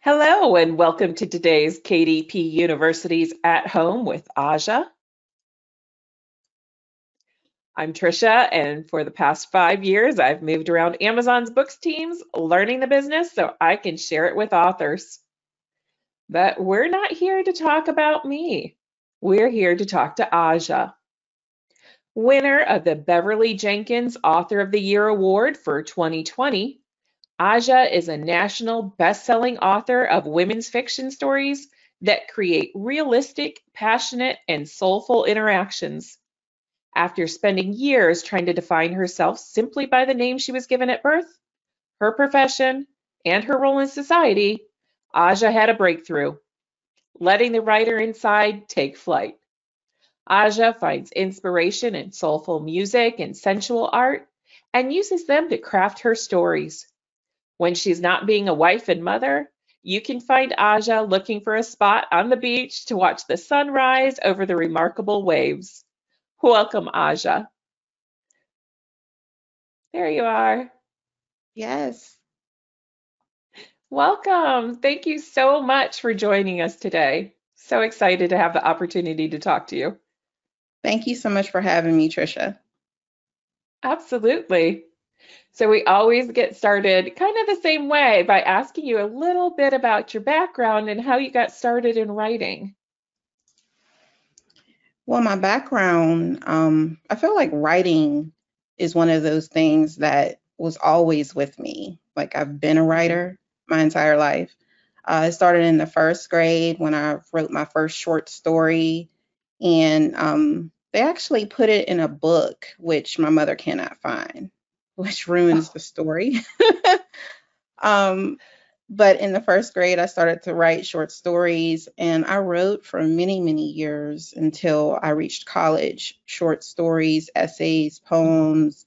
Hello, and welcome to today's KDP University's At Home with Aja. I'm Trisha, and for the past 5 years, I've moved around Amazon's books teams, learning the business so I can share it with authors. But we're not here to talk about me. We're here to talk to Aja, winner of the Beverly Jenkins Author of the Year Award for 2020. Aja is a national best-selling author of women's fiction stories that create realistic, passionate, and soulful interactions. After spending years trying to define herself simply by the name she was given at birth, her profession, and her role in society, Aja had a breakthrough, letting the writer inside take flight. Aja finds inspiration in soulful music and sensual art and uses them to craft her stories. When she's not being a wife and mother, you can find Aja looking for a spot on the beach to watch the sun rise over the remarkable waves. Welcome, Aja. There you are. Yes. Welcome. Thank you so much for joining us today. So excited to have the opportunity to talk to you. Thank you so much for having me, Trisha. Absolutely. So we always get started kind of the same way by asking you a little bit about your background and how you got started in writing. Well, my background, I feel like writing is one of those things that was always with me. Like I've been a Mhm. writer my entire life. I started in the first grade when I wrote my first short story, and they actually put it in a book, which my mother cannot find, which ruins Oh, the story. Um, but in the first grade, I started to write short stories, and I wrote for many, many years until I reached college. Short stories, essays, mhm. poems.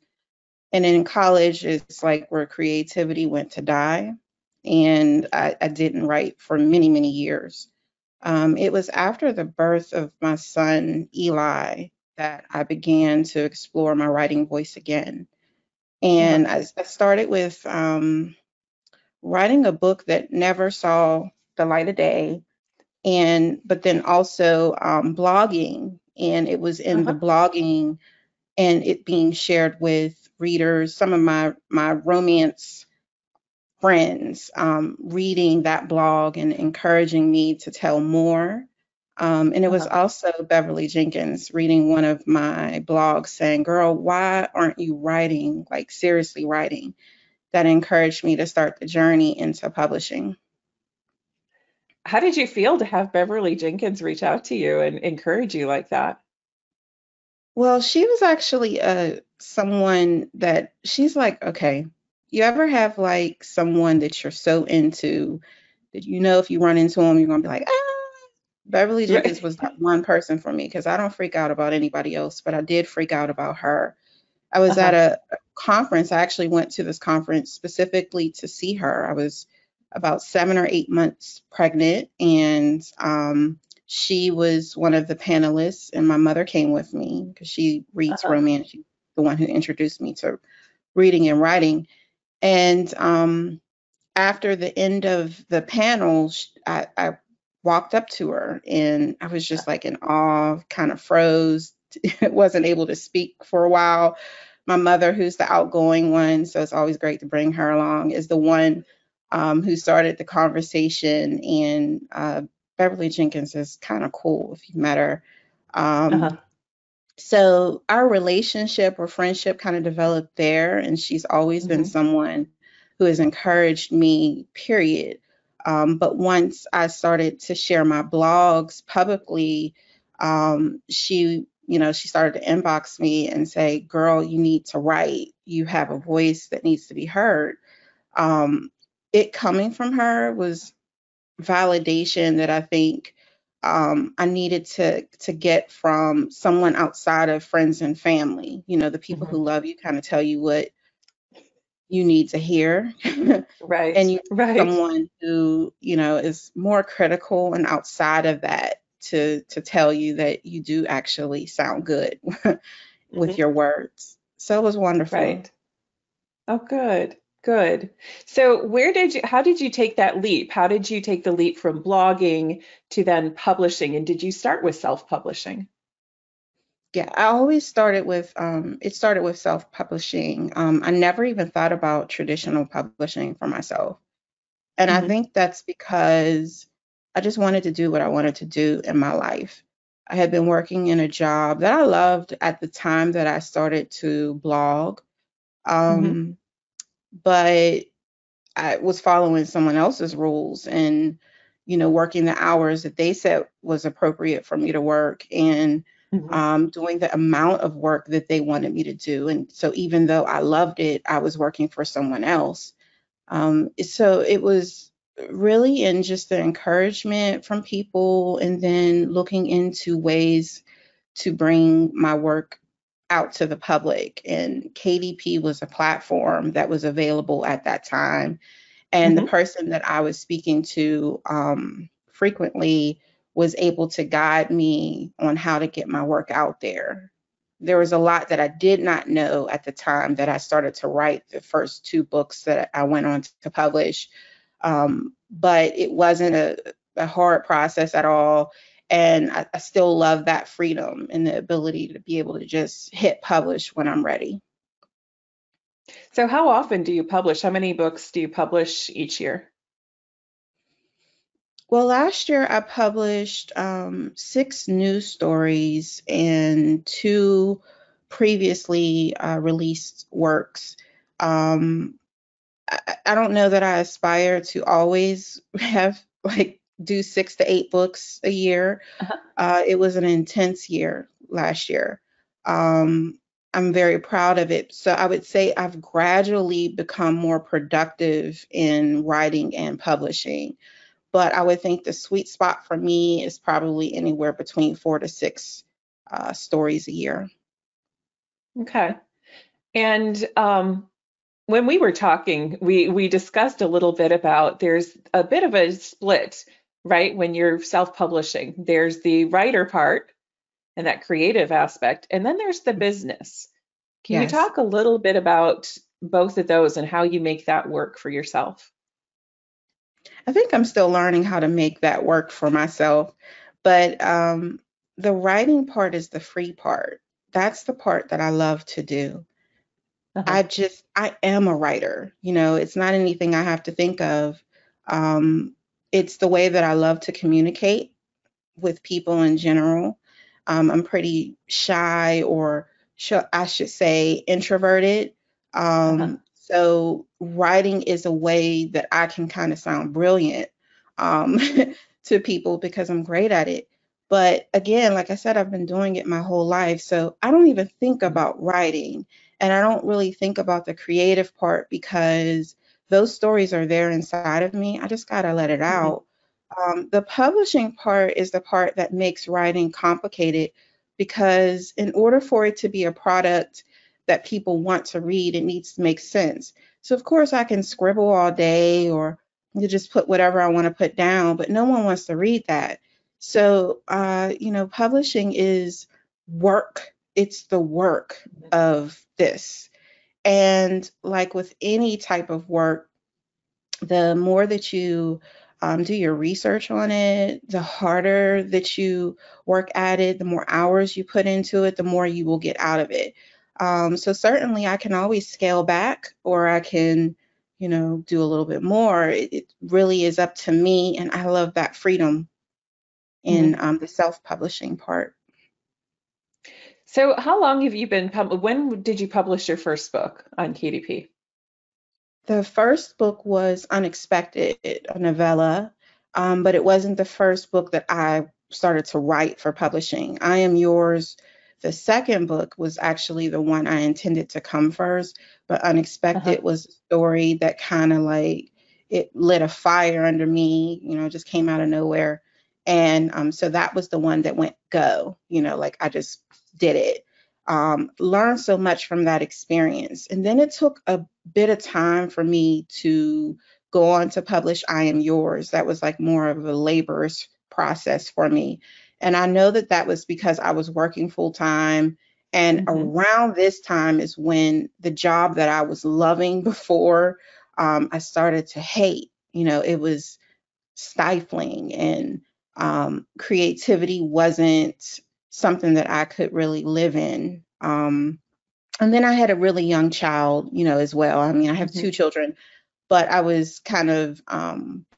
And in college, it's like where creativity went to die. And I didn't write for many, many years. It was after the birth of my son, Eli, that I began to explore my writing voice again. Uh-huh. And I started with writing a book that never saw the light of day, and but then also blogging, and it was in the Uh-huh. blogging and it being shared with readers, some of my romance friends, reading that blog and encouraging me to tell more. And it was Uh-huh. also Beverly Jenkins reading one of my blogs saying, "Girl, why aren't you writing, like seriously writing?" That encouraged me to start the journey into publishing. How did you feel to have Beverly Jenkins reach out to you and encourage you like that? Well, she was actually someone that she's like, okay, you ever have like someone that you're so into that you know if you run into them, you're gonna be like, ah. Beverly Jenkins Right. was that one person for me because I don't freak out about anybody else, but I did freak out about her. I was at Uh-huh. a conference. I actually went to this conference specifically to see her. I was about 7 or 8 months pregnant, and she was one of the panelists, and my mother came with me because she reads Uh-huh. romance. She's the one who introduced me to reading and writing. And after the end of the panel, I walked up to her, and I was just like in awe, kind of froze, wasn't able to speak for a while. My mother, who's the outgoing one, so it's always great to bring her along, is the one who started the conversation. And Beverly Jenkins is kind of cool if you met her. Uh-huh. So our relationship or friendship kind of developed there, and she's always been Hmm. someone who has encouraged me, period. But once I started to share my blogs publicly, she started to inbox me and say, "Girl, you need to write. You have a voice that needs to be heard." Um, it coming from her was validation that I think I needed to get from someone outside of friends and family. You know, the people Hmm. who love you kind of tell you what you need to hear, Right. and you Right. someone who is more critical and outside of that to tell you that you do actually sound good with Hmm. your words. So it was wonderful. Right. Oh, good. Good. So how did you take that leap? How did you take the leap from blogging to then publishing? And did you start with self-publishing? Yeah, I always started with it started with self-publishing. I never even thought about traditional publishing for myself. And I Hmm. think that's because I just wanted to do what I wanted to do in my life. I had been working in a job that I loved at the time that I started to blog. Hmm. Um, but I was following someone else's rules and, working the hours that they said was appropriate for me to work and Hmm. doing the amount of work that they wanted me to do. And so even though I loved it, I was working for someone else. So it was really in just the encouragement from people and then looking into ways to bring my work out to the public. And KDP was a platform that was available at that time, and the Hmm. person that I was speaking to frequently was able to guide me on how to get my work out there. There was a lot that I did not know at the time that I started to write the first two books that I went on to publish. But it wasn't a hard process at all. And I still love that freedom and the ability to be able to just hit publish when I'm ready. So how often do you publish? How many books do you publish each year? Well, last year I published six news stories and two previously released works. Um, I don't know that I aspire to always have like do 6 to 8 books a year. Uh-huh. It was an intense year last year. Um, I'm very proud of it. So I would say I've gradually become more productive in writing and publishing, but I would think the sweet spot for me is probably anywhere between 4 to 6 stories a year. Okay. And when we were talking, we discussed a little bit about there's a bit of a split, right? When you're self-publishing, there's the writer part and that creative aspect, and then there's the business. Can you Yes. talk a little bit about both of those and how you make that work for yourself? I think I'm still learning how to make that work for myself, but the writing part is the free part. That's the part that I love to do. Uh-huh. I am a writer. It's not anything I have to think of. Um, it's the way that I love to communicate with people in general. I'm pretty shy, or I should say introverted. Uh-huh. So writing is a way that I can kind of sound brilliant um, to people because I'm great at it. But again, like I said, I've been doing it my whole life. So I don't even think about writing, and I don't really think about the creative part because those stories are there inside of me. I just got to let it Mhm. out. The publishing part is the part that makes writing complicated because in order for it to be a product that people want to read, it needs to make sense. So, of course, I can scribble all day or you just put whatever I want to put down, but no one wants to read that. So, publishing is work, it's the work of this. And like with any type of work, the more that you do your research on it, the harder that you work at it, the more hours you put into it, the more you will get out of it. So certainly I can always scale back or I can, do a little bit more. It really is up to me. And I love that freedom in Mhm. the self-publishing part. So how long have you been when did you publish your first book on KDP? The first book was Unexpected, a novella, but it wasn't the first book that I started to write for publishing. I Am Yours, the second book, was actually the one I intended to come first, but Uh-huh. Unexpected was a story that kind of like it lit a fire under me, just came out of nowhere. And so that was the one that went go, like I just did it. Learned so much from that experience. And then it took a bit of time for me to go on to publish I Am Yours. That was like more of a laborious process for me. And I know that that was because I was working full time And Hmm. around this time is when the job that I was loving before, I started to hate. It was stifling, and creativity wasn't something that I could really live in. And then I had a really young child, as well. I mean, I have Hmm. two children, but I was kind of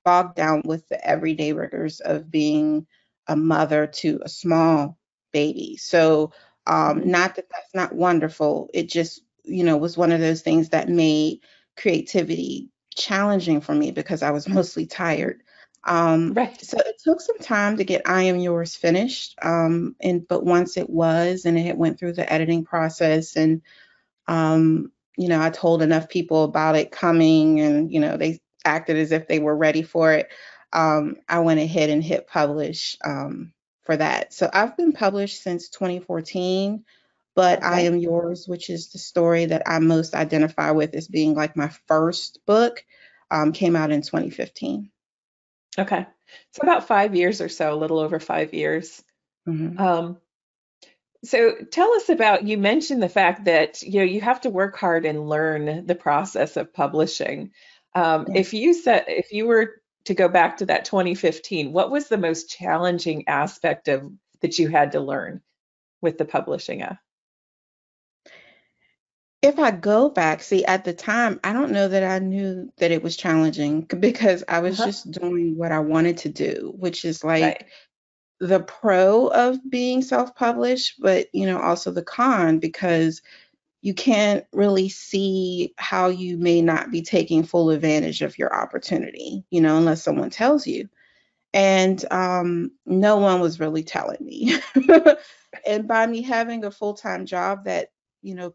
bogged down with the everyday rigors of being a mother to a small baby. So, Hmm. not that that's not wonderful. It just, was one of those things that made creativity challenging for me because I was mostly tired. Right. So it took some time to get I Am Yours finished. But once it was, and it went through the editing process, and I told enough people about it coming, and they acted as if they were ready for it. I went ahead and hit publish for that. So I've been published since 2014, but I Okay. Am Yours, which is the story that I most identify with as being like my first book, came out in 2015. Okay. So about 5 years or so, a little over 5 years. Hmm. Um, so tell us about, you mentioned the fact that you have to work hard and learn the process of publishing. Yeah. If you were to go back to that 2015, what was the most challenging aspect of that you had to learn with the publishing? If I go back, see, at the time, I don't know that I knew that it was challenging because I was Uh-huh. just doing what I wanted to do, which is like Right. the pro of being self-published, but also the con, because you can't really see how you may not be taking full advantage of your opportunity, unless someone tells you. And no one was really telling me. And by me having a full-time job that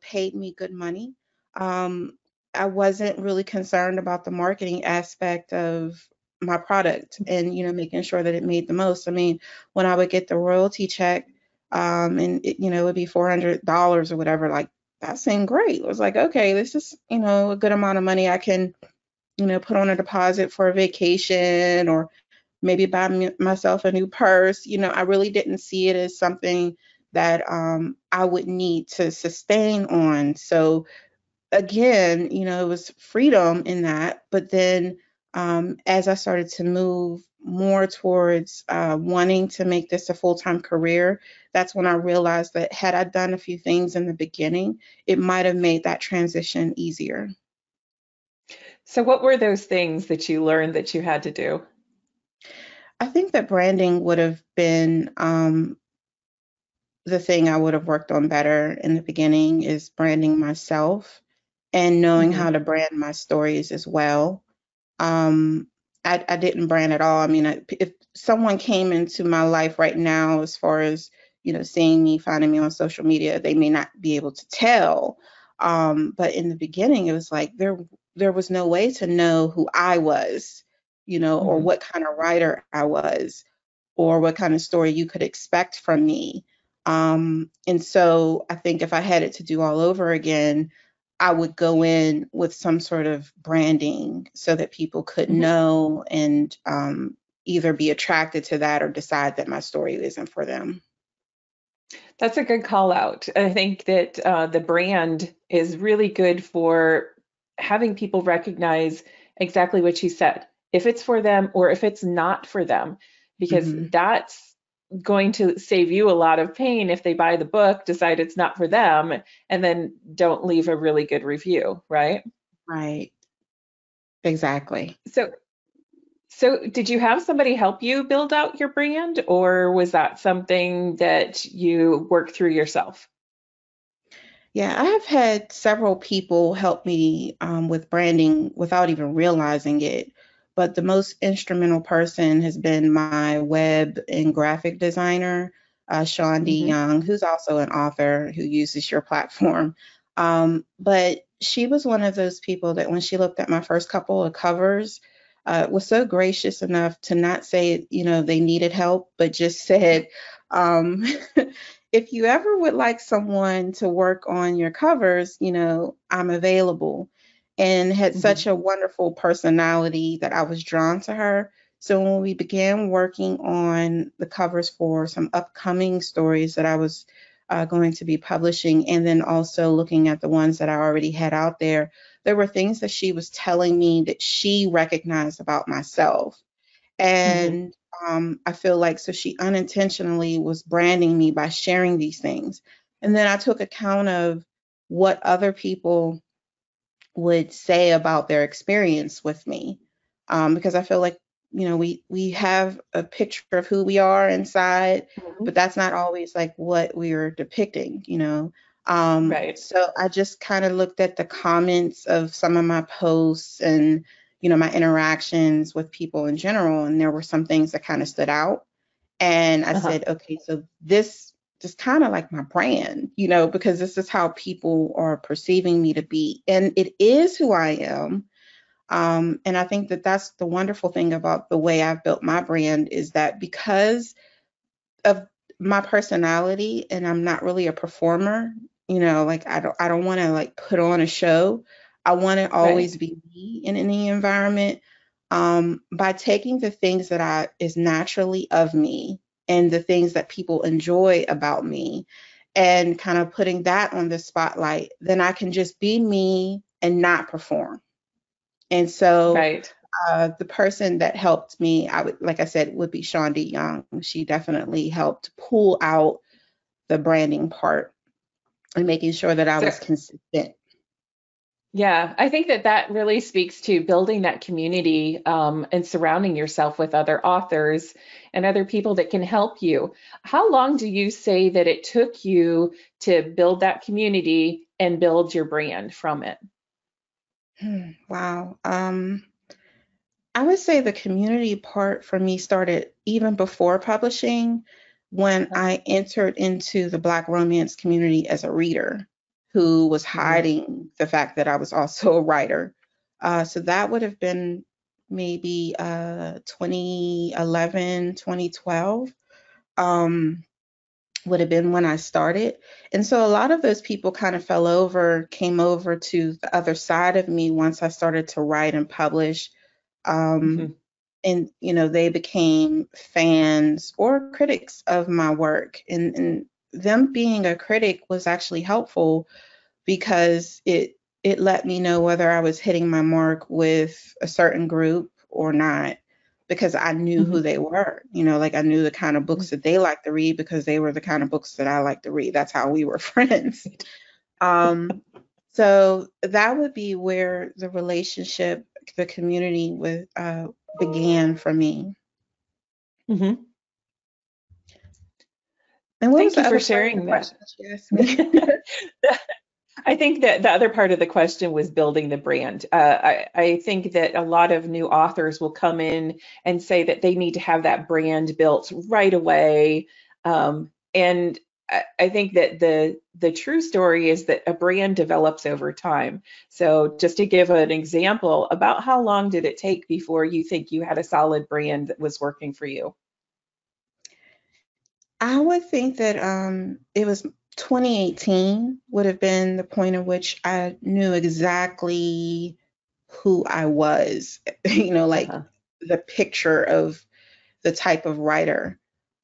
paid me good money, um, I wasn't really concerned about the marketing aspect of my product, and making sure that it made the most. I mean, when I would get the royalty check, and it would be $400 or whatever, like that seemed great. It was like, okay, this is a good amount of money I can put on a deposit for a vacation, or maybe buy myself a new purse. I really didn't see it as something that I would need to sustain on. So again, it was freedom in that. But then as I started to move more towards wanting to make this a full-time career, that's when I realized that had I done a few things in the beginning, it might have made that transition easier. So what were those things that you learned that you had to do? I think that branding would have been the thing I would have worked on better in the beginning, is branding myself and knowing Hmm. how to brand my stories as well. Um, I didn't brand at all. I mean, if someone came into my life right now, as far as seeing me, finding me on social media, they may not be able to tell. But in the beginning, it was like there was no way to know who I was, or Hmm. what kind of writer I was, or what kind of story you could expect from me. And so I think if I had it to do all over again, I would go in with some sort of branding so that people could Hmm. know, and either be attracted to that or decide that my story isn't for them. That's a good call out. I think that the brand is really good for having people recognize exactly what you said, if it's for them or if it's not for them, because Hmm. that's going to save you a lot of pain if they buy the book, decide it's not for them, and then don't leave a really good review, right? Right. Exactly. So, so did you have somebody help you build out your brand, or was that something that you worked through yourself? Yeah, I have had several people help me with branding without even realizing it. But the most instrumental person has been my web and graphic designer, Sean D. Hmm. Young, who's also an author who uses your platform. But she was one of those people that when she looked at my first couple of covers, was so gracious enough to not say, they needed help, but just said, um, if you ever would like someone to work on your covers, I'm available. And had Hmm. such a wonderful personality that I was drawn to her. So when we began working on the covers for some upcoming stories that I was going to be publishing, and then also looking at the ones that I already had out there were things that she was telling me that she recognized about myself. Hmm. And I feel like so she unintentionally was branding me by sharing these things. And then I took account of what other people would say about their experience with me, because I feel like we have a picture of who we are inside, Hmm. but that's not always like what we're depicting. Right. So I just kind of looked at the comments of some of my posts and my interactions with people in general, and there were some things that kind of stood out. And I Uh-huh. said, okay, so this is kind of like my brand, because this is how people are perceiving me to be. And it is who I am. And I think that that's the wonderful thing about the way I've built my brand is that because of my personality and I'm not really a performer, like I don't want to like put on a show. I want to always Right. be me in any environment. By taking the things that I is naturally of me and the things that people enjoy about me and kind of putting that on the spotlight, then I can just be me and not perform. And so Right. the person that helped me, I would, like I said, would be Shonda Young. She definitely helped pull out the branding part and making sure that I So was consistent. yeah, I think that that really speaks to building that community, and surrounding yourself with other authors and other people that can help you. How long do you say that it took you to build that community and build your brand from it? Wow. I would say the community part for me started even before publishing when Uh-huh. I entered into the Black romance community as a reader who was Hmm. hiding the fact that I was also a writer. So that would have been maybe 2011, 2012. Um, would have been when I started. And so a lot of those people kind of came over to the other side of me once I started to write and publish. Um, Hmm. and they became fans or critics of my work. And them being a critic was actually helpful because it let me know whether I was hitting my mark with a certain group or not, because I knew who Hmm. they were. Like I knew the kind of books that they like to read because they were the kind of books that I like to read. That's how we were friends. Um, so that would be where the relationship, the community with began for me. Hmm. And what was Thank you the for other part of the sharing that. question that you asked me? I think that the other part of the question was building the brand. I think that a lot of new authors will come in and say that they need to have that brand built right away. And I think that the true story is that a brand develops over time. So just to give an example, about how long did it take before you think you had a solid brand that was working for you? I would think that it was 2018 would have been the point at which I knew exactly who I was, like Uh-huh. the picture of the type of writer.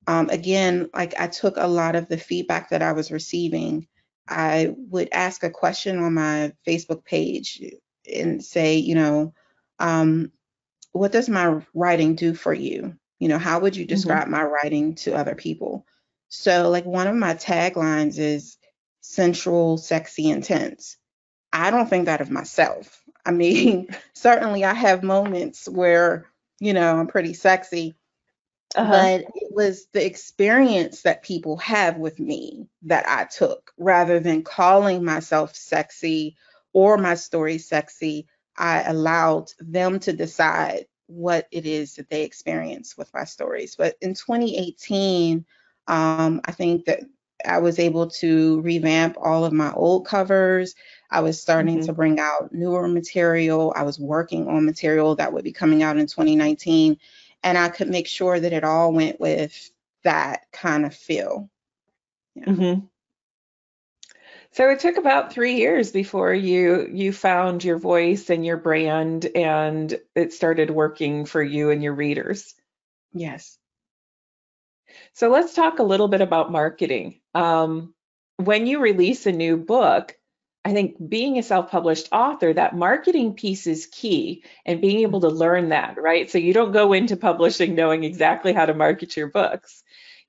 Again, like I took a lot of the feedback that I was receiving. I would ask a question on my Facebook page and say, um, what does my writing do for you? How would you Hmm. describe my writing to other people? So, like, one of my taglines is sensual, sexy, intense. I don't think that of myself. I mean, certainly I have moments where, I'm pretty sexy, Uh-huh. but it was the experience that people have with me that I took rather than calling myself sexy or my story sexy. I allowed them to decide what it is that they experience with my stories. But in 2018, I think that I was able to revamp all of my old covers. I was starting to Hmm. bring out newer material. I was working on material that would be coming out in 2019, and I could make sure that it all went with that kind of feel. Yeah. Hmm. So it took about 3 years before you found your voice and your brand, and it started working for you and your readers. Yes. So let's talk a little bit about marketing. when you release a new book, I think being a self-published author, that marketing piece is key and being able to learn that, right? So you don't go into publishing knowing exactly how to market your books.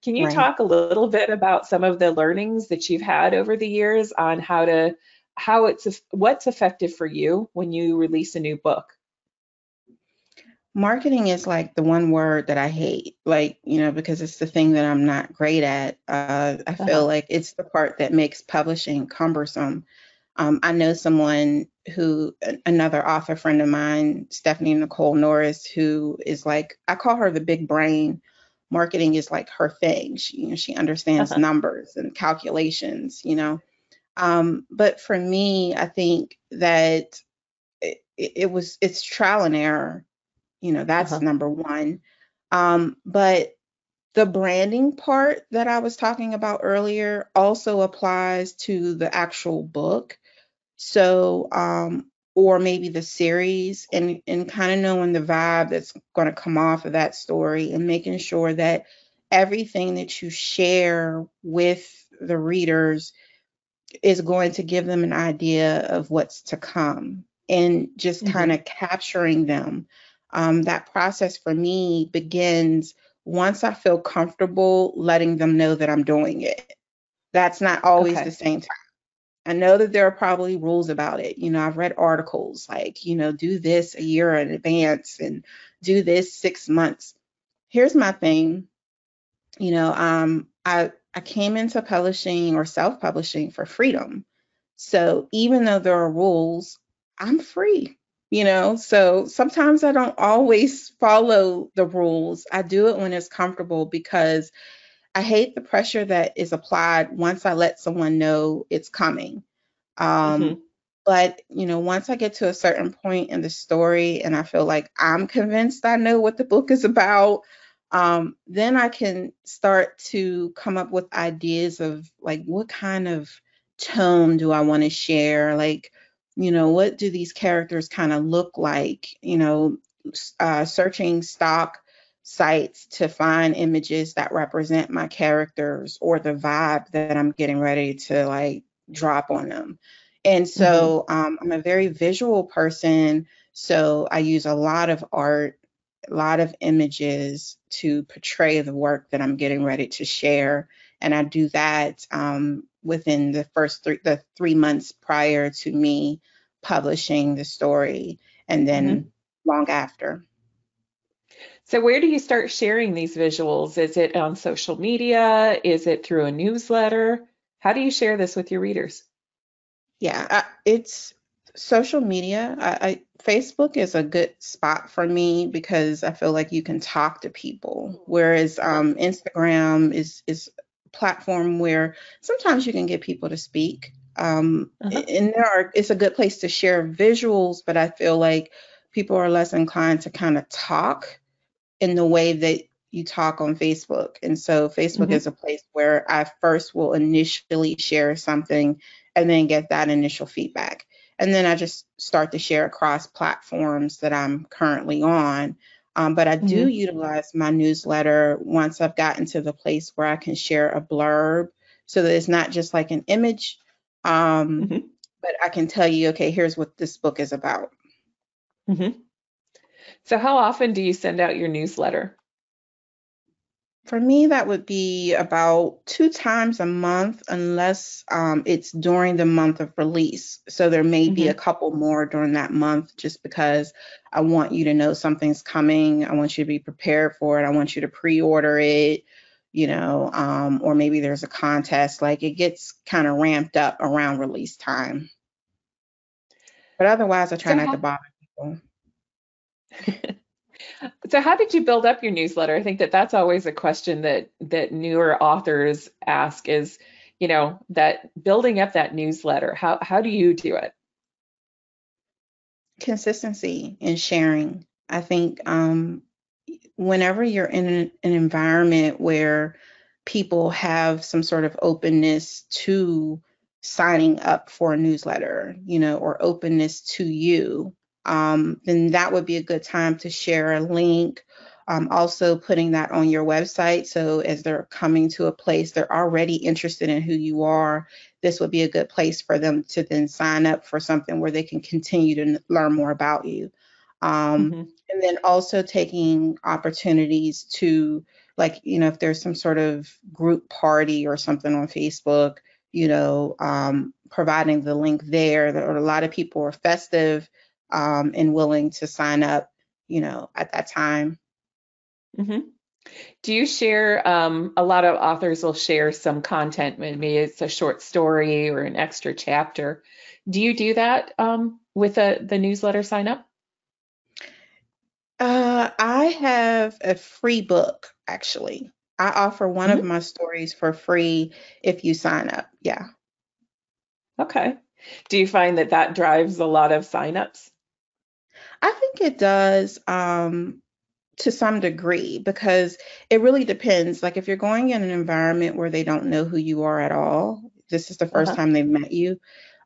Can you Right. talk a little bit about some of the learnings that you've had over the years on what's effective for you when you release a new book? Marketing is like the one word that I hate, like, because it's the thing that I'm not great at. I feel Uh-huh. like it's the part that makes publishing cumbersome. I know someone another author friend of mine, Stephanie Nicole Norris, who is like, I call her the big brain. Marketing is like her thing. She understands Uh-huh. numbers and calculations. But for me, I think that it's trial and error. That's Uh-huh. number one. But the branding part that I was talking about earlier also applies to the actual book. So, or maybe the series, and kind of knowing the vibe that's going to come off of that story, and making sure that everything that you share with the readers is going to give them an idea of what's to come, and just kind Hmm. of capturing them. That process for me begins once I feel comfortable letting them know that I'm doing it. That's not always the Okay. same time. I know that there are probably rules about it. I've read articles like, do this a year in advance and do this 6 months. Here's my thing. I came into publishing or self-publishing for freedom. So even though there are rules, I'm free. So sometimes I don't always follow the rules. I do it when it's comfortable, because I hate the pressure that is applied once I let someone know it's coming. Um, Hmm. but once I get to a certain point in the story and I feel like I'm convinced I know what the book is about, then I can start to come up with ideas of like, what kind of tone do I want to share? Like, what do these characters kind of look like? Searching stock sites to find images that represent my characters or the vibe that I'm getting ready to like drop on them. And Hmm. so I'm a very visual person. So I use a lot of art, a lot of images to portray the work that I'm getting ready to share. And I do that within the 3 months prior to me publishing the story, and Hmm. then long after. So where do you start sharing these visuals? Is it on social media? Is it through a newsletter? How do you share this with your readers? Yeah, it's social media. Facebook is a good spot for me because I feel like you can talk to people, whereas Uh-huh. Instagram is a platform where sometimes you can get people to speak. Uh-huh. And it's a good place to share visuals, but I feel like people are less inclined to kind of talk in the way that you talk on Facebook. And so Facebook is Hmm. a place where I first will initially share something and then get that initial feedback. And then I just start to share across platforms that I'm currently on. But I do Hmm. utilize my newsletter once I've gotten to the place where I can share a blurb so that it's not just like an image, um, Hmm. but I can tell you, okay, here's what this book is about. Hmm. So how often do you send out your newsletter? For me, that would be about 2 times a month, unless it's during the month of release. So there may be a Hmm. couple more during that month, just because I want you to know something's coming. I want you to be prepared for it. I want you to pre-order it, or maybe there's a contest. Like, it gets kind of ramped up around release time. But otherwise, I try So not to how, bother people. so how did you build up your newsletter? I think that that's always a question that newer authors ask is, that building up that newsletter. How do you do it? Consistency and sharing. I think whenever you're in an environment where people have some sort of openness to signing up for a newsletter, or openness to you, then that would be a good time to share a link, Also putting that on your website. So as they're coming to a place, they're already interested in who you are. This would be a good place for them to then sign up for something where they can continue to learn more about you. Hmm. And then also taking opportunities to, like, if there's some sort of group party or something on Facebook, providing the link there. There are a lot of people are festive and willing to sign up, at that time. Hmm. Do you share, a lot of authors will share some content, maybe it's a short story or an extra chapter. Do you do that with the newsletter sign up? I have a free book, actually. I offer one of Hmm. my stories for free if you sign up. Yeah. Okay. Do you find that that drives a lot of signups? I think it does to some degree because it really depends. Like if you're going in an environment where they don't know who you are at all, this is the first Uh-huh. time they've met you,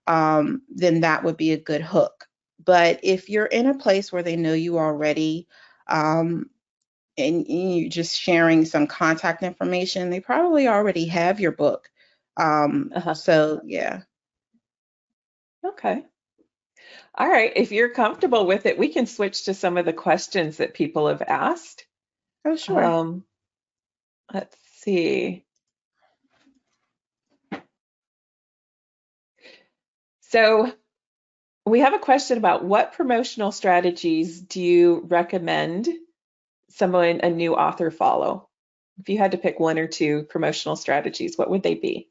then that would be a good hook. But if you're in a place where they know you already, um, and you just sharing some contact information, they probably already have your book. Uh-huh. So yeah. Okay. All right. If you're comfortable with it, we can switch to some of the questions that people have asked. Oh, sure. Um, let's see. So we have a question about what promotional strategies do you recommend someone, a new author, follow? If you had to pick one or two promotional strategies, what would they be?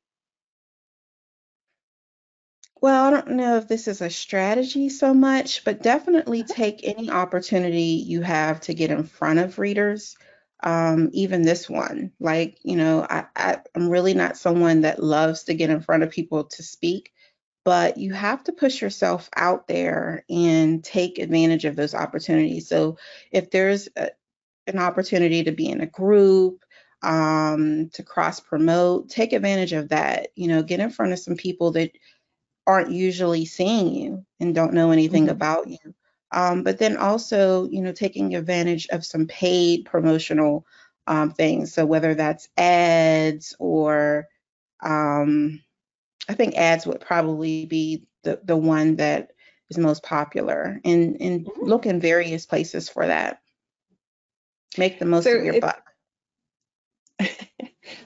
Well, I don't know if this is a strategy so much, but definitely take any opportunity you have to get in front of readers. Even this one, like, I'm really not someone that loves to get in front of people to speak, but you have to push yourself out there and take advantage of those opportunities. So if there's an opportunity to be in a group, to cross promote, take advantage of that. Get in front of some people that aren't usually seeing you and don't know anything Hmm. about you. But then also, taking advantage of some paid promotional things. So whether that's ads or I think ads would probably be the one that is most popular, and look in various places for that. Make the most So of your buck.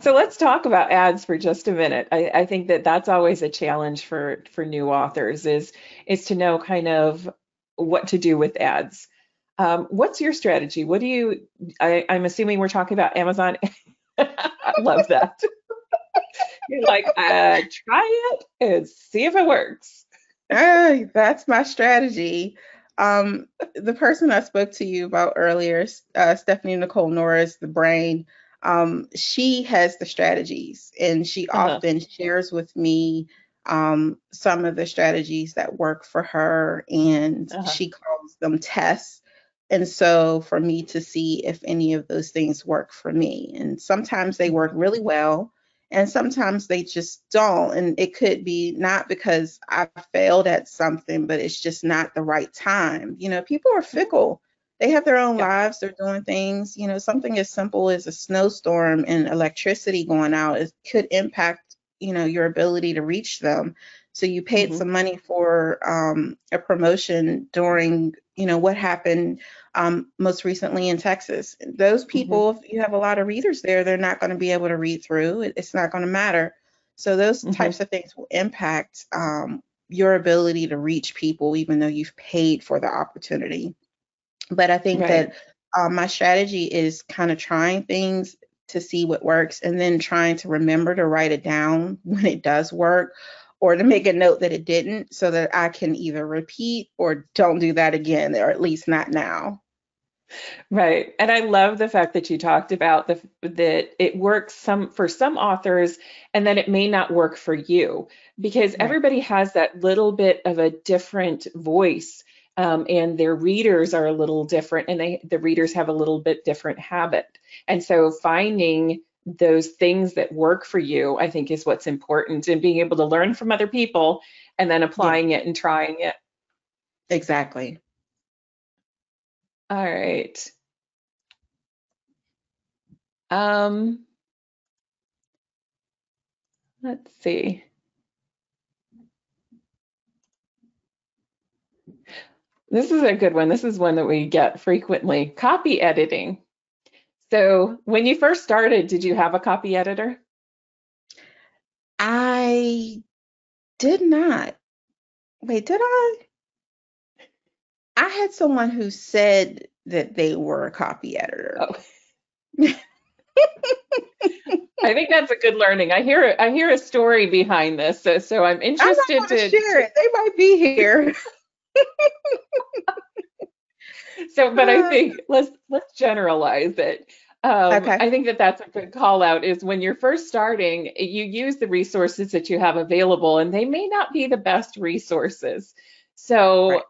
so let's talk about ads for just a minute. I think that that's always a challenge for new authors is to know kind of what to do with ads. What's your strategy? What do you? I'm assuming we're talking about Amazon. I love that. You're like, try it and see if it works. That's my strategy. The person I spoke to you about earlier, Stephanie Nicole Norris, the brain, she has the strategies and she Uh-huh. often shares with me some of the strategies that work for her, and Uh-huh. she calls them tests. And so for me to see if any of those things work for me. And sometimes they work Mhm. really well, and sometimes they just don't. And it could be not because I failed at something, but it's just not the right time. People are Mhm. fickle. They have their own Yeah. lives, they're doing things. Something as simple as a snowstorm and electricity going out, it could impact, your ability to reach them. So you paid Hmm. some money for a promotion during, what happened most recently in Texas. Those Hmm. people, if you have a lot of readers there, they're not going to be able to read through. It's not going to matter. So those Hmm. types of things will impact your ability to reach people, even though you've paid for the opportunity. But I think Right. that my strategy is kind of trying things to see what works and then trying to remember to write it down when it does work, or to make a note that it didn't, so that I can either repeat or don't do that again, or at least not now. Right. And I love the fact that you talked about that it works some for some authors and then it may not work for you because Right. everybody has that little bit of a different voice, and their readers are a little different and the readers have a little bit different habit. And so finding those things that work for you, I think, is what's important, and being able to learn from other people and then Yeah, applying it and trying it. exactly. All right. Um, let's see. This is a good one. This is one that we get frequently. Copy editing. So when you first started, did you have a copy editor? I did not. Wait, did I? I had someone who said that they were a copy editor. Oh, I think that's a good learning. I hear a story behind this, so I'm I might interested want to share it. They might be here. so, but I think let's generalize it. Okay. I think that that's a good call out is when you're first starting, you use the resources that you have available, and they may not be the best resources. Right. So,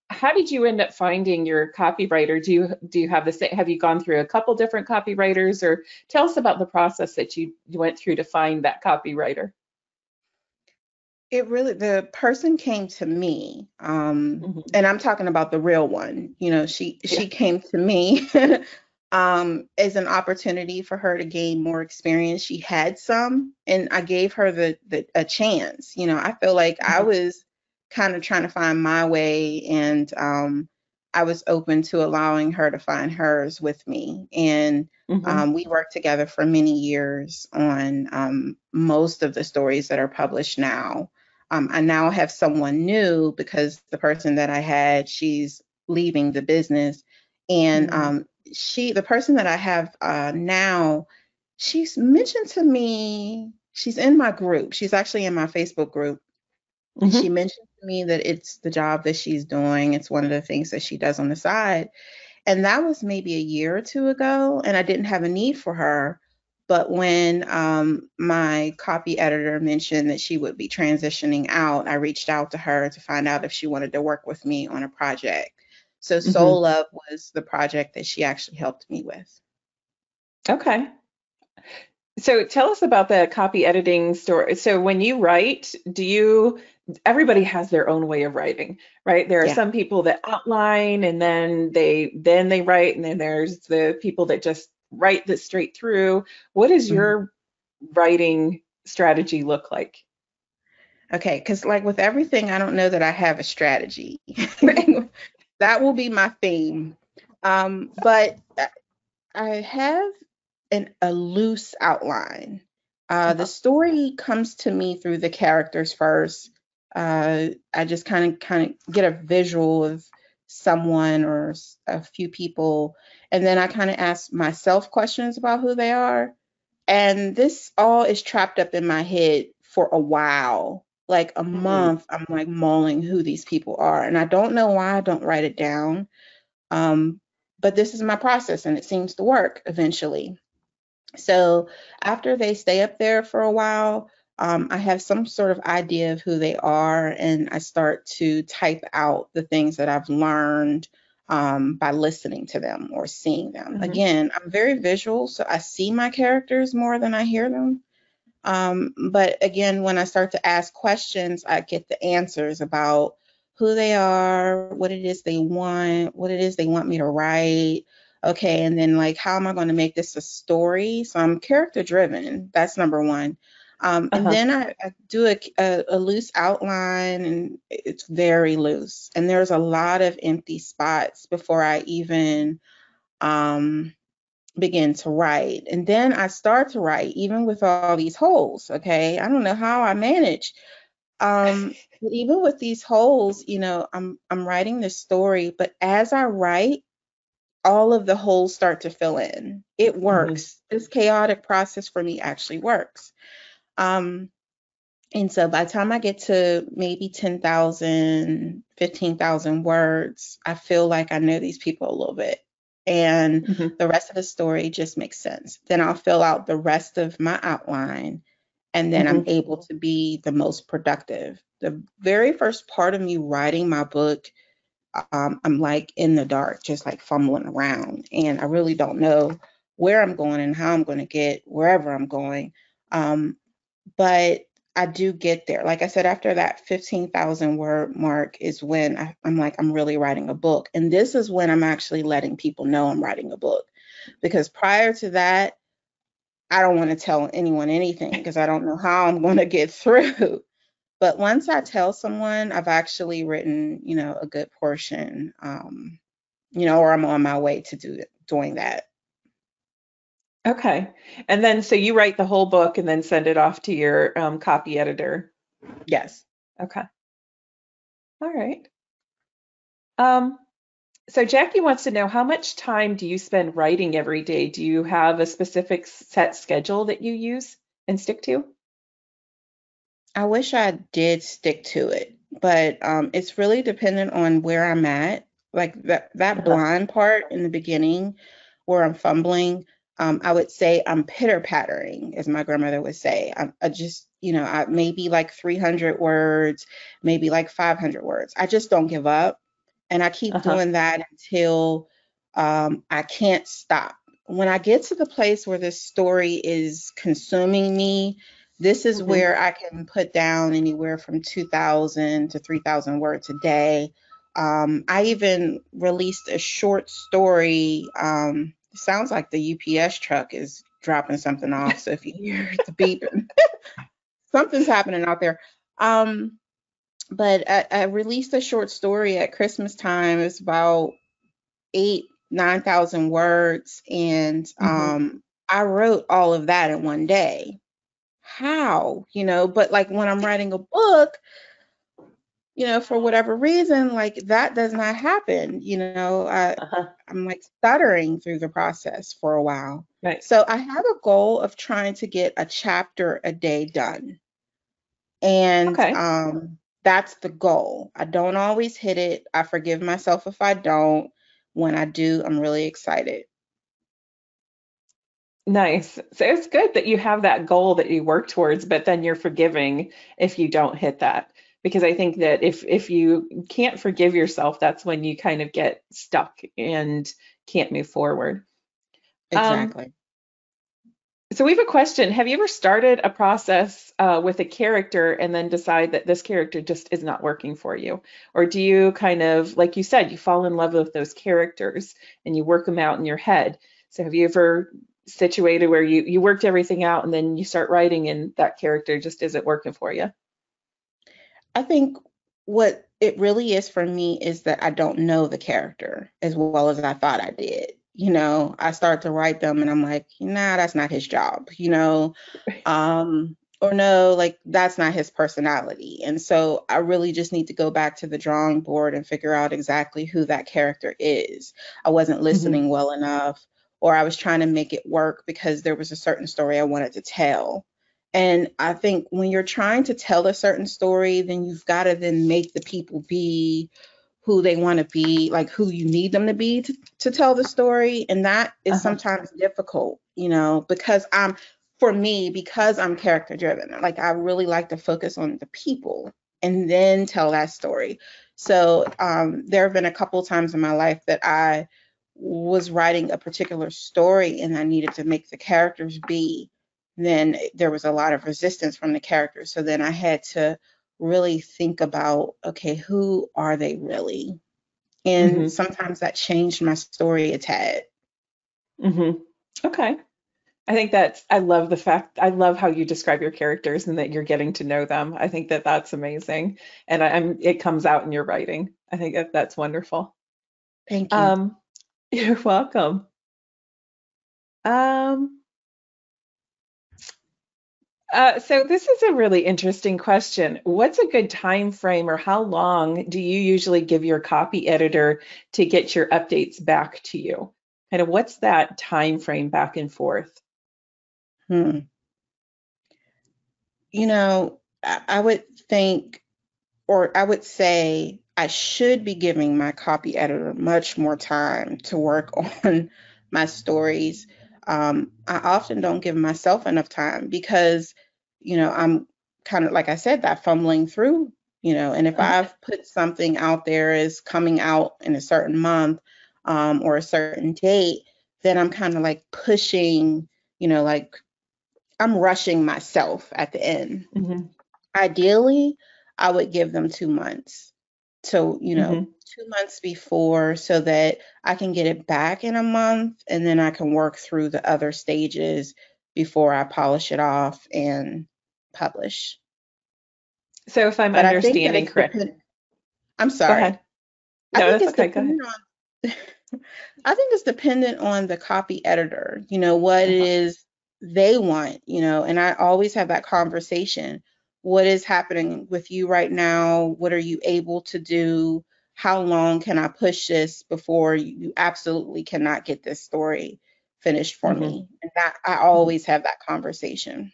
how did you end up finding your copywriter? Do you have the same, have you gone through a couple different copywriters, or tell us about the process that you went through to find that copywriter? It really, the person came to me, Hmm. and I'm talking about the real one. You know, Yeah. she came to me as an opportunity for her to gain more experience. She had some, and I gave her the a chance. You know, I feel like I Hmm. was kind of trying to find my way, and I was open to allowing her to find hers with me. And Hmm. we worked together for many years on most of the stories that are published now. I now have someone new because the person that I had, she's leaving the business. And the person that I have now, she's mentioned to me, she's in my group. She's actually in my Facebook group. And she Hmm. mentioned to me that it's the job that she's doing. It's one of the things that she does on the side. And that was maybe a year or two ago, and I didn't have a need for her. But when my copy editor mentioned that she would be transitioning out, I reached out to her to find out if she wanted to work with me on a project. So Hmm. Soul Love was the project that she actually helped me with. Okay. So tell us about the copy editing story. So when you write, everybody has their own way of writing, right? There are Yeah. some people that outline and then they write, and then there's the people that just write this straight through. What does Mhm. your writing strategy look like? Okay, because like with everything, I don't know that I have a strategy. Right. That will be my theme. But I have a loose outline. The Uh-huh. story comes to me through the characters first. I just kind of get a visual of someone or a few people, and then I kind of ask myself questions about who they are. And this all is trapped up in my head for a while, like a Mhm. month. I'm like mulling who these people are, and I don't know why I don't write it down. Um, but this is my process, and it seems to work eventually. So after they stay up there for a while, I have some sort of idea of who they are, and I start to type out the things that I've learned by listening to them or seeing them. Mhm. Again, I'm very visual, so I see my characters more than I hear them. But again, when I start to ask questions, I get the answers about who they are, what it is they want, what it is they want me to write. Okay, and then like, how am I going to make this a story? So I'm character driven. That's number one. And Uh-huh. then I do a loose outline, and it's very loose. And there's a lot of empty spots before I even um, begin to write. And then I start to write, even with all these holes. Okay. I don't know how I manage. But even with these holes, you know, I'm writing this story, but as I write, all of the holes start to fill in. It Mhm. works. This chaotic process for me actually works. Um, and so by the time I get to maybe 10,000, 15,000 words, I feel like I know these people a little bit. And Mhm. the rest of the story just makes sense. Then I'll fill out the rest of my outline, and then I'm Mhm. able to be the most productive. The very first part of me writing my book, I'm like in the dark, just like fumbling around. And I really don't know where I'm going and how I'm going to get wherever I'm going. Um, but I do get there. Like I said, after that 15,000 word mark is when I'm like, I'm really writing a book. And this is when I'm actually letting people know I'm writing a book. Because prior to that, I don't want to tell anyone anything because I don't know how I'm going to get through. But once I tell someone, I've actually written, a good portion, or I'm on my way to doing that. Okay. And then, so you write the whole book and then send it off to your copy editor. Yes. Okay. All right. Um, so Jackie wants to know, how much time do you spend writing every day? Do you have a specific set schedule that you use and stick to? I wish I did stick to it, but it's really dependent on where I'm at. Like that Uh-huh. blind part in the beginning where I'm fumbling, I would say I'm pitter pattering, as my grandmother would say. I just, maybe like 300 words, maybe like 500 words. I just don't give up. And I keep Uh-huh. doing that until I can't stop. When I get to the place where this story is consuming me, this is Hmm. where I can put down anywhere from 2,000 to 3,000 words a day. I even released a short story. It sounds like the UPS truck is dropping something off. So if you hear the beeping, something's happening out there. Um, but I released a short story at Christmas time. It's about 9,000 words. And Hmm. I wrote all of that in one day. How? But like when I'm writing a book, for whatever reason, like that does not happen. Uh-huh. I'm like stuttering through the process for a while. Right. So I have a goal of trying to get a chapter a day done. And Okay. that's the goal. I don't always hit it. I forgive myself if I don't. When I do, I'm really excited. Nice. So it's good that you have that goal that you work towards, but then you're forgiving if you don't hit that. Because I think that if you can't forgive yourself, that's when you kind of get stuck and can't move forward. Um, Exactly. so we have a question. Have you ever started a process with a character and then decide that this character just is not working for you? Or do you kind of, like you said, you fall in love with those characters and you work them out in your head? So have you ever situated where you worked everything out and then you start writing and that character just isn't working for you? I think what it really is for me is that I don't know the character as well as I thought I did. I start to write them and I'm like, nah, that's not his job, or no, like that's not his personality. And so I really just need to go back to the drawing board and figure out exactly who that character is. I wasn't Hmm. listening well enough, or I was trying to make it work because there was a certain story I wanted to tell. And I think when you're trying to tell a certain story, then you've got to then make the people be who they want to be, like who you need them to be to tell the story. And that is Uh-huh. sometimes difficult, because because I'm character driven. Like I really like to focus on the people and then tell that story. So there have been a couple times in my life that I was writing a particular story and I needed to make the characters be, then there was a lot of resistance from the characters. So then I had to really think about, okay, who are they really? And Hmm. sometimes that changed my story a tad. Hmm. Okay. I think I love the fact, I love how you describe your characters and that you're getting to know them. I think that that's amazing. And it comes out in your writing. I think that that's wonderful. Thank you. Um, you're welcome. Um, so this is a really interesting question. What's a good time frame or how long do you usually give your copy editor to get your updates back to you? Kind of what's that time frame back and forth? Hmm. I would think, or I would say, I should be giving my copy editor much more time to work on my stories. I often don't give myself enough time because, I'm kind of, like I said, that fumbling through, and if Uh, I've put something out there as coming out in a certain month, or a certain date, then I'm kind of like pushing, like I'm rushing myself at the end. mhm, Ideally, I would give them 2 months. So, mhm. 2 months before so that I can get it back in a month and then I can work through the other stages before I polish it off and publish. So if I'm But I think that understanding it's correct, I'm go sorry. ahead. I No, think that's it's okay. Go ahead. dependent on I think it's dependent on the copy editor, what it Uh-huh. is they want, and I always have that conversation. What is happening with you right now? What are you able to do? How long can I push this before you absolutely cannot get this story finished for Hmm. me? And that I Hmm. always have that conversation.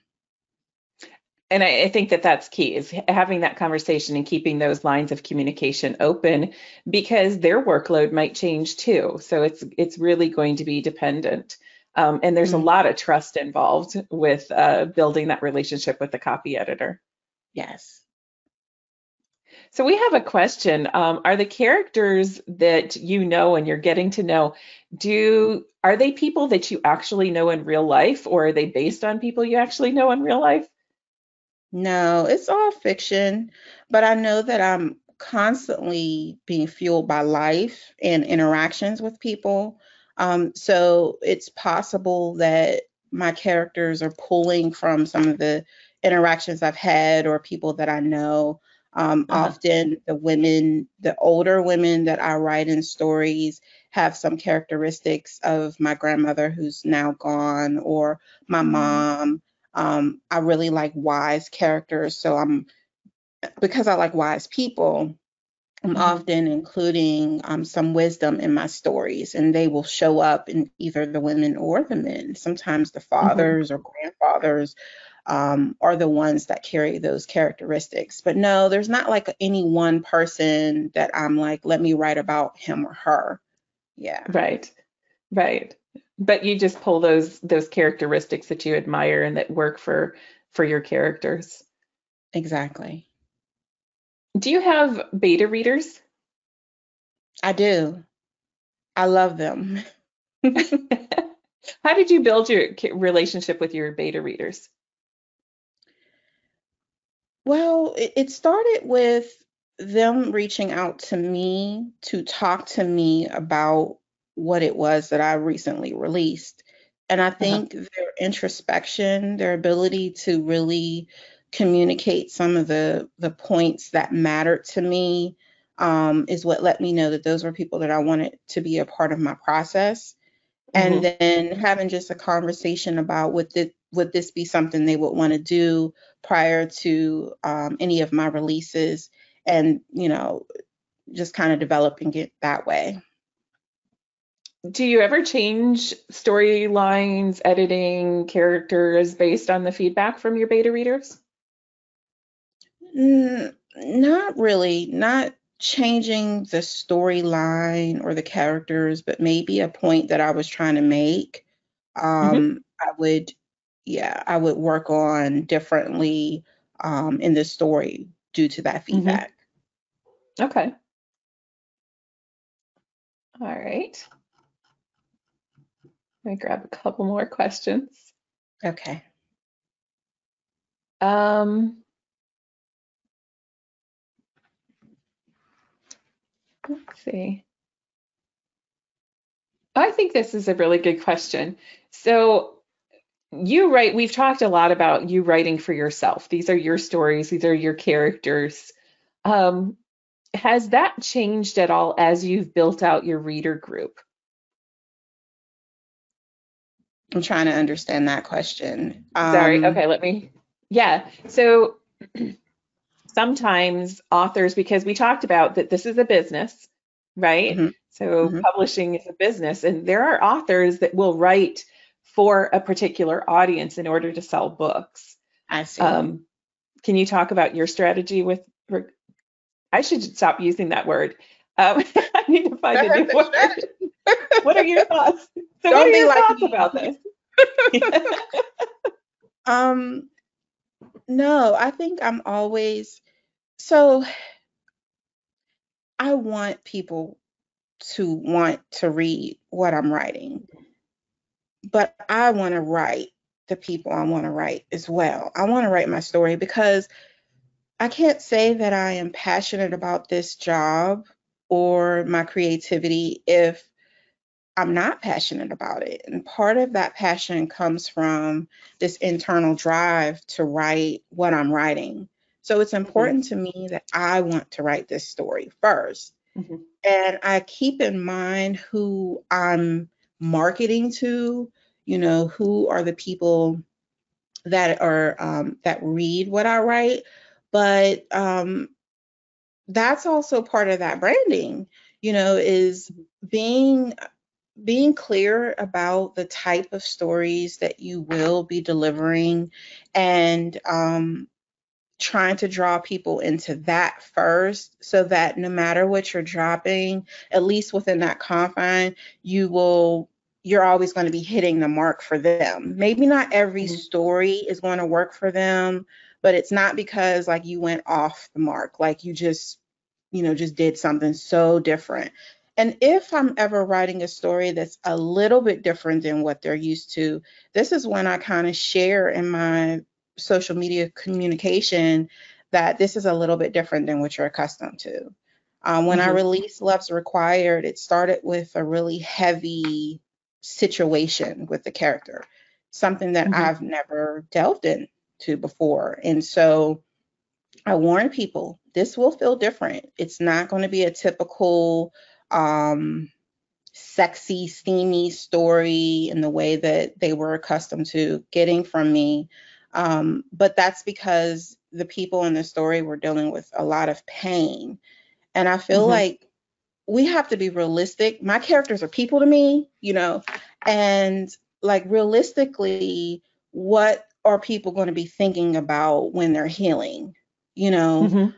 And I think that that's key is having that conversation and keeping those lines of communication open because their workload might change too. So it's really going to be dependent. And there's a Mm, lot of trust involved with building that relationship with the copy editor. yes. So we have a question. Are the characters that you know and you're getting to know, are they people that you actually know in real life, or are they based on people you actually know in real life? No, it's all fiction, but I know that I'm constantly being fueled by life and interactions with people. So it's possible that my characters are pulling from some of the interactions I've had or people that I know. Uh-huh. Often the older women that I write in stories have some characteristics of my grandmother who's now gone or my Mm. mom. I really like wise characters, so because I like wise people, I'm Mhm. often including some wisdom in my stories, and they will show up in either the women or the men. Sometimes the Mhm. fathers or grandfathers are the ones that carry those characteristics. But no, there's not like any one person that I'm like, let me write about him or her. Yeah, Right. Right. But you just pull those characteristics that you admire and that work for your characters. exactly. Do you have beta readers? I do. I love them. How did you build your relationship with your beta readers? Well, it started with them reaching out to me to talk to me about what it was that I recently released. And I Uh-huh. think their introspection, their ability to really communicate some of the points that mattered to me, is what let me know that those were people that I wanted to be a part of my process. And Hmm. then having just a conversation about would this be something they would want to do prior to any of my releases, and just kind of developing it that way. Do you ever change storylines, editing, characters based on the feedback from your beta readers? Not really, not changing the storyline or the characters, but maybe a point that I was trying to make. Hmm. I would, yeah, I would work on differently in the story due to that Hmm. feedback. Okay. All right. Let me grab a couple more questions. Okay. Um, let's see. I think this is a really good question. So we've talked a lot about you writing for yourself. These are your stories, these are your characters. Um, has that changed at all as you've built out your reader group? I'm trying to understand that question. Sorry, okay, yeah. So sometimes authors, because we talked about that this is a business, right? Mhm, So mhm. publishing is a business, and there are authors that will write for a particular audience in order to sell books. I see. Um, can you talk about your strategy with, I should stop using that word. I need to find a new word. What are your thoughts? So, what are Don't be your like thoughts about me. this? Um, no, I think I'm always so I want people to want to read what I'm writing, but I want to write the people I want to write as well. I want to write my story because I can't say that I am passionate about this job or my creativity if I'm not passionate about it. And part of that passion comes from this internal drive to write what I'm writing. So it's Mhm. important to me that I want to write this story first. Mhm. And I keep in mind who I'm marketing to, who are the people that read what I write. But that's also part of that branding, is being being clear about the type of stories that you will be delivering, and trying to draw people into that first, so that no matter what you're dropping, at least within that confine, you're always going to be hitting the mark for them. Maybe not every Mhm. story is going to work for them, but it's not because like you went off the mark, like you just did something so different. And if I'm ever writing a story that's a little bit different than what they're used to, this is when I kind of share in my social media communication that this is a little bit different than what you're accustomed to. When I Mhm. released Love's Required, it started with a really heavy situation with the character, something that Mhm. I've never delved into before. And so I warn people, this will feel different. It's not going to be a typical um, sexy, steamy story in the way that they were accustomed to getting from me. But that's because the people in the story were dealing with a lot of pain. And I feel Mhm. like we have to be realistic. My characters are people to me, and like realistically, what are people going to be thinking about when they're healing? You know, Mhm.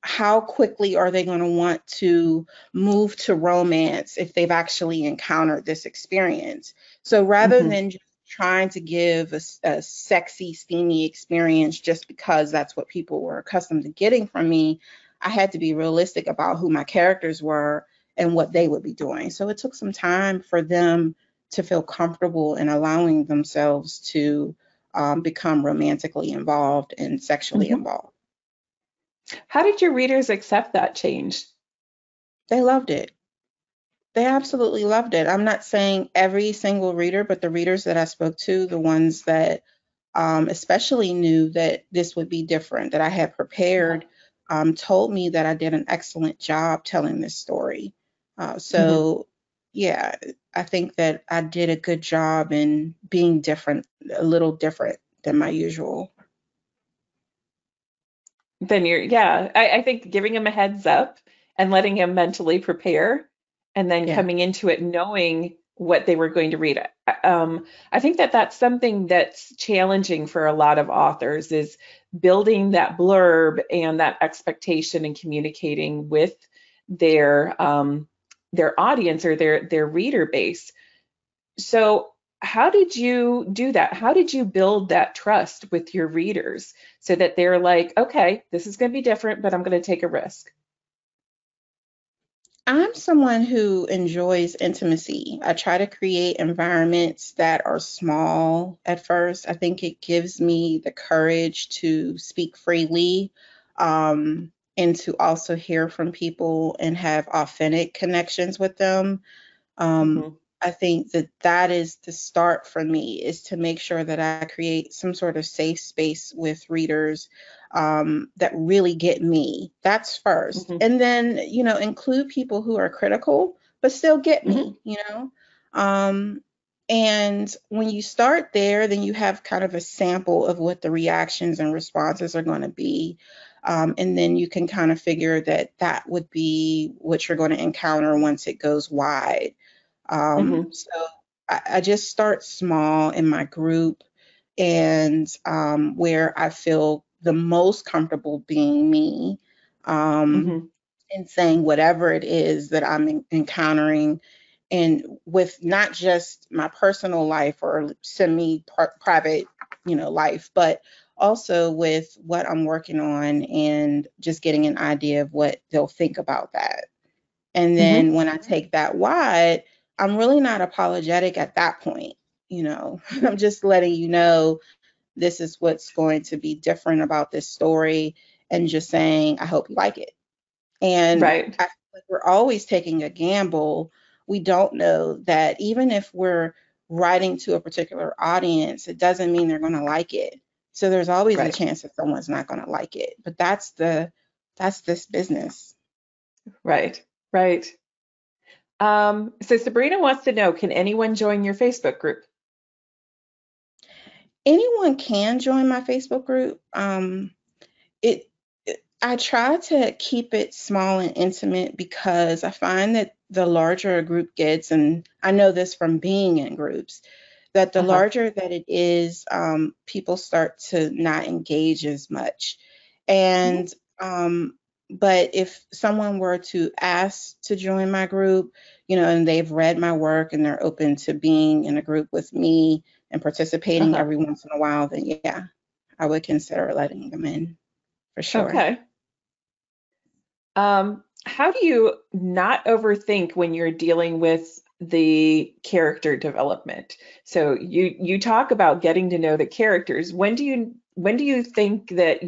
how quickly are they going to want to move to romance if they've actually encountered this experience? So rather Mhm. than just trying to give a sexy, steamy experience just because that's what people were accustomed to getting from me, I had to be realistic about who my characters were and what they would be doing. So it took some time for them to feel comfortable in allowing themselves to become romantically involved and sexually Mhm. involved. How did your readers accept that change? They loved it. They absolutely loved it. I'm not saying every single reader, but the readers that I spoke to, the ones that especially knew that this would be different, that I had prepared, told me that I did an excellent job telling this story. Mhm. So, yeah, I think that I did a good job in being different, a little different than my usual. Then I think giving him a heads up and letting him mentally prepare and then Yeah. coming into it knowing what they were going to read. I think that that's something that's challenging for a lot of authors is building that blurb and that expectation and communicating with their audience or their reader base. So, how did you do that? How did you build that trust with your readers so that they're like, okay, this is going to be different, but I'm going to take a risk? I'm someone who enjoys intimacy. I try to create environments that are small at first. I think it gives me the courage to speak freely, and to also hear from people and have authentic connections with them. Um, Hmm. I think that that is the start for me, is to make sure that I create some sort of safe space with readers that really get me. That's first. Hmm. And then, include people who are critical, but still get Hmm. me. Um, and when you start there, then you have kind of a sample of what the reactions and responses are going to be. And then you can kind of figure that that would be what you're going to encounter once it goes wide. Hmm. So I just start small in my group, and where I feel the most comfortable being me, um, Hmm. and saying whatever it is that I'm encountering, and with not just my personal life or semi private, life, but also with what I'm working on, and just getting an idea of what they'll think about that. And then Hmm. when I take that wide, I'm really not apologetic at that point. I'm just letting you know this is what's going to be different about this story, and just saying, I hope you like it. And Right. I feel like we're always taking a gamble we don't know that even if we're writing to a particular audience, it doesn't mean they're going to like it. So there's always a Right. chance that someone's not going to like it. But that's this business. Right. Right. So Sabrina wants to know, can anyone join your Facebook group? Anyone can join my Facebook group. It, I try to keep it small and intimate because I find that the larger a group gets, and I know this from being in groups, that the Uh-huh. larger that it is, people start to not engage as much. And um, but if someone were to ask to join my group, and they've read my work and they're open to being in a group with me and participating Uh-huh. every once in a while, then yeah, I would consider letting them in for sure. Okay. How do you not overthink when you're dealing with the character development? So you talk about getting to know the characters. When do you think that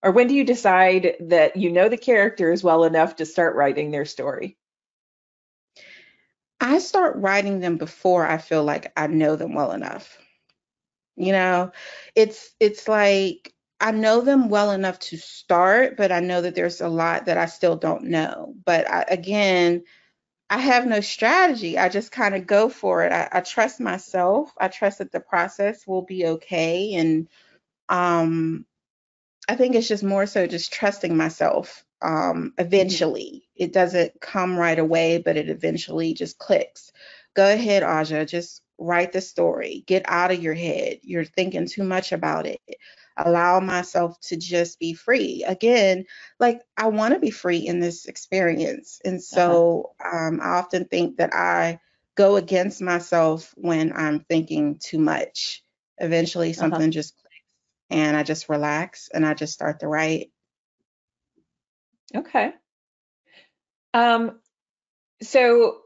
or when do you decide that you know the characters well enough to start writing their story? I start writing them before I feel like I know them well enough. You know, it's like I know them well enough to start, but I know that there's a lot that I still don't know. But again, I have no strategy. I just kind of go for it. I trust myself. I trust that the process will be okay. And um, I think it's just more so just trusting myself. Mhm. Eventually, it doesn't come right away, but it eventually just clicks. Go ahead, Aja, just write the story. Get out of your head. You're thinking too much about it. Allow myself to just be free. Again, like I want to be free in this experience. And Uh-huh. so I often think that I go against myself when I'm thinking too much. Eventually, Uh-huh. something just and I just relax and I just start to write. Okay. Um, so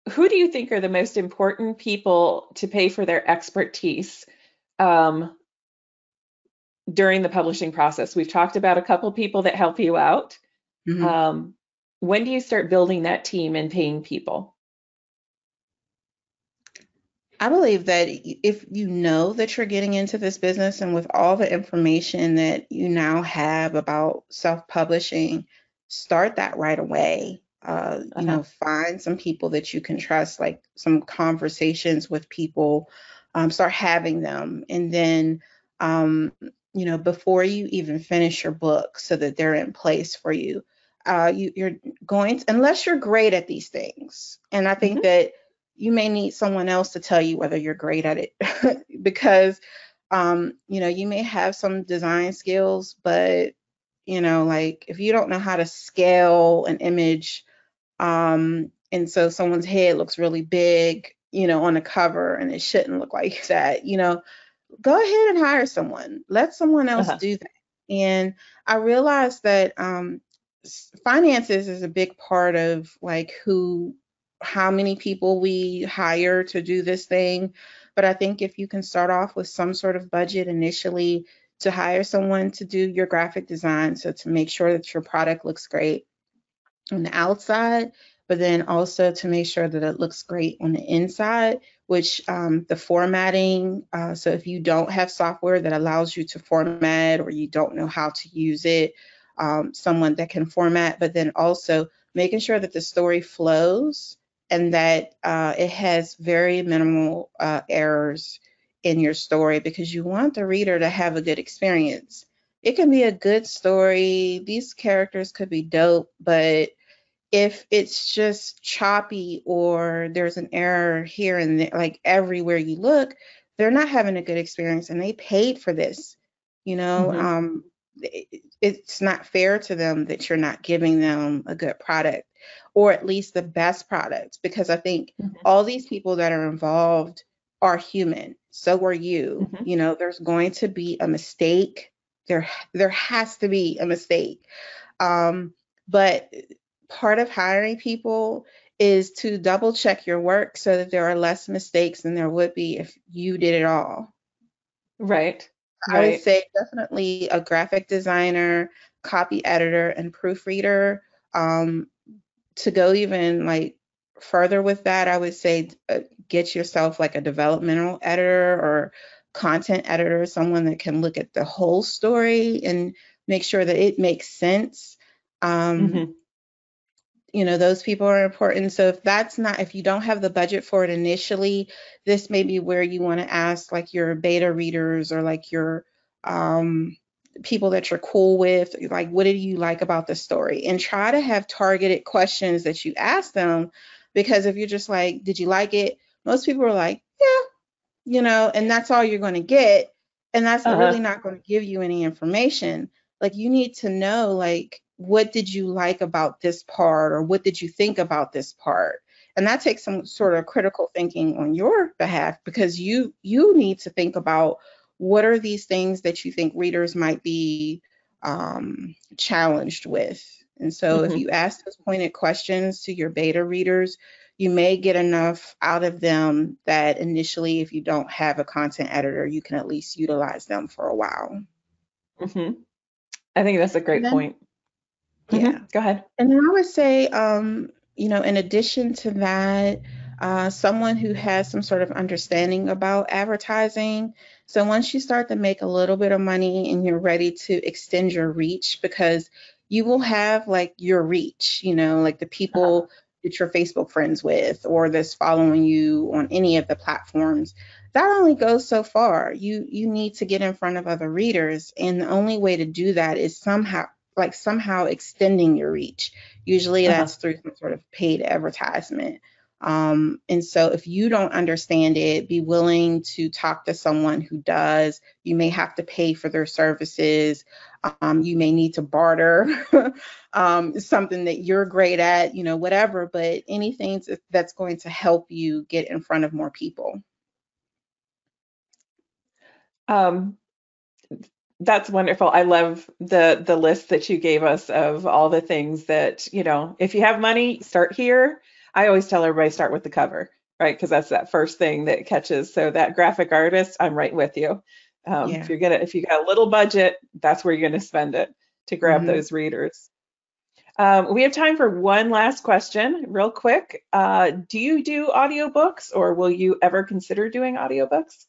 who do you think are the most important people to pay for their expertise um, during the publishing process? We've talked about a couple people that help you out. Mhm. Um, when do you start building that team and paying people? I believe that if you know that you're getting into this business and with all the information that you now have about self-publishing, start that right away. Uh-huh. Find some people that you can trust, like some conversations with people, start having them. And then, before you even finish your book so that they're in place for you, you're going to, unless you're great at these things. And I think Hmm. that you may need someone else to tell you whether you're great at it because you may have some design skills, but like if you don't know how to scale an image, and so someone's head looks really big, on a cover and it shouldn't look like that, go ahead and hire someone. Let someone else Uh-huh. do that. And I realized that finances is a big part of like how many people we hire to do this thing. But I think if you can start off with some sort of budget initially to hire someone to do your graphic design, so to make sure that your product looks great on the outside, but then also to make sure that it looks great on the inside, which the formatting. So if you don't have software that allows you to format or you don't know how to use it, someone that can format, but then also making sure that the story flows and that it has very minimal errors in your story because you want the reader to have a good experience. It can be a good story. These characters could be dope, but if it's just choppy or there's an error here and there, like everywhere you look, they're not having a good experience and they paid for this. You know, Hmm. it's not fair to them that you're not giving them a good product or at least the best product because I think Hmm. all these people that are involved are human. So are you. Hmm. There's going to be a mistake. There has to be a mistake. But part of hiring people is to double check your work so that there are less mistakes than there would be if you did it all. Right. I would Right. say definitely a graphic designer, copy editor, and proofreader, um, to go even like further with that, I would say get yourself like a developmental editor or content editor, someone that can look at the whole story and make sure that it makes sense. Hmm. Those people are important. So if you don't have the budget for it initially, this may be where you want to ask like your beta readers or like your um, people that you're cool with, like, what did you like about the story? And try to have targeted questions that you ask them, because if you're just like, did you like it? Most people are like, yeah, and that's all you're going to get. And that's really Uh-huh. not going to give you any information. Like, you need to know, like, what did you like about this part, or what did you think about this part? And that takes some sort of critical thinking on your behalf, because you need to think about what are these things that you think readers might be challenged with. And so if Hmm. you ask those pointed questions to your beta readers, you may get enough out of them that initially, if you don't have a content editor, you can at least utilize them for a while. Hmm. I think that's a And great then, point. Hmm. yeah. Go ahead. And then I would say, in addition to that, someone who has some sort of understanding about advertising. So once you start to make a little bit of money and you're ready to extend your reach, because you will have like your reach, like the Uh-huh. people that you're Facebook friends with or that's following you on any of the platforms. That only goes so far. You need to get in front of other readers, and the only way to do that is somehow extending your reach. Usually Uh-huh. that's through some sort of paid advertisement. And so if you don't understand it, be willing to talk to someone who does. You may have to pay for their services. You may need to barter something that you're great at, whatever, but anything that's going to help you get in front of more people. Um, that's wonderful. I love the list that you gave us of all the things that, if you have money, start here. I always tell everybody start with the cover, right? Because that's that first thing that catches. So that graphic artist, I'm right with you. Yeah. If you got a little budget, that's where you're going to spend it to grab Hmm. those readers. We have time for one last question, real quick. Do you do audiobooks, or will you ever consider doing audiobooks?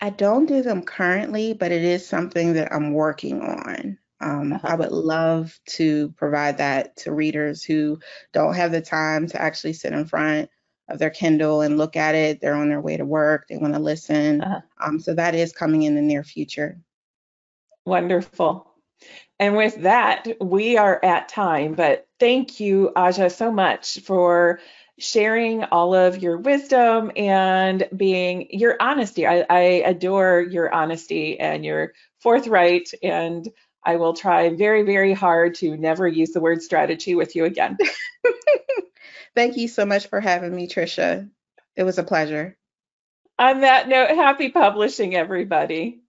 I don't do them currently, but it is something that I'm working on. I Uh-huh. would love to provide that to readers who don't have the time to actually sit in front of their Kindle and look at it. They're on their way to work, they want to listen. Uh-huh. So that is coming in the near future. Wonderful. And with that, we are at time, but thank you, Aja, so much for sharing all of your wisdom and being your honesty. I adore your honesty and your forthright, and I will try very, very hard to never use the word strategy with you again. Thank you so much for having me, Trisha. It was a pleasure. On that note, happy publishing, everybody.